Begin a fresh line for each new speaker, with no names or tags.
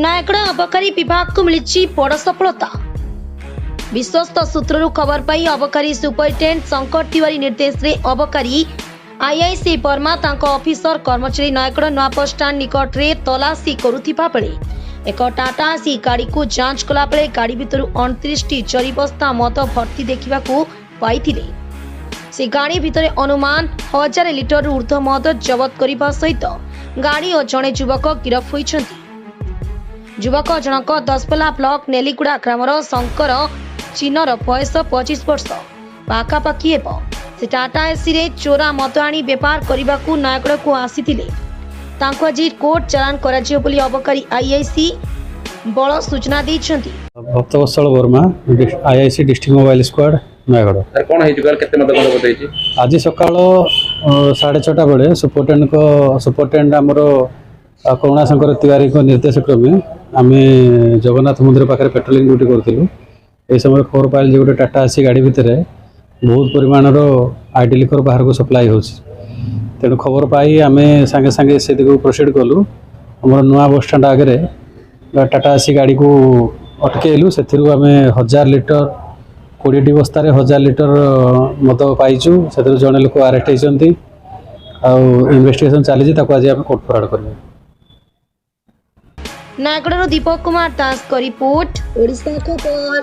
नयागढ़ अबकारी विभाग को मिली बड़ सफलता। विश्वस्त सूत्रु खबर पाई अबकारी सुपरिटेडेंट शंकर तिवारी निर्देश रे अबकारी आईआईसी वर्मा तांको ऑफिसर कर्मचारी नयागढ़ नवा बस स्टाण्ड निकट रे तलाशी करुथिबा बेले एक टाटा सी गाड़ी को जांच कला बेले गाड़ी भितर 29 टी जरी बस्ता मद भर्ती देखिबाकू पाइथिले। से गाड़ी भितर अनुमान 1000 लिटर ऊर्ध्व मद जबत करने सहित गाड़ी और जड़े युवक गिरफ होइछन्ति। युवक जनक दसपल्ला ब्लॉक नेलीगुड़ा ग्रामर शंकर चीनर बयस 25 वर्ष पाखापाखि हेब। से टाटा एसी रे चोरा मद आनी बेपार करने को नयागढ़ को आसीथिले। तांको आज कोर्ट चालान कराजियो बोली अबकारी आईआईसी बड़ सूचना दैछन्ति।
Bhaktavatsal Verma IIC district mobile squad Nayagarh
sir कोन हे जुगार केते मद कोन बतैछि
आज सकाळ 6:30 बेले सुपरिटेडेंट आमर करुणा शंकर तिवारी को निर्देश क्रमे आमे जगन्नाथ मंदिर पाखे पेट्रोलिंग ड्यूटी करथिलु। ए समय खबर पाइल जे गोटे टाटा एसी गाड़ी भितर बहुत परिमाणर आईडी लिकर बाहर को सप्लाई होछि। तेणु खबर पाई आमे संगे संगे से दिगो प्रोसीड कलु। हमर नुआ बस स्टैंड आगे टाटा एसी गाड़ी को अटकेलु। सेथिरु आमे 1000 लिटर 20 टी बस्तार 1000 लिटर मद पाइचु। से जड़े लोक अरेस्ट होती इन्वेस्टिगेशन चली आज आम कोर्ट फरवर्ड कर।
नयागढ़ दीपक कुमार दास का रिपोर्ट ओडिशा खबर।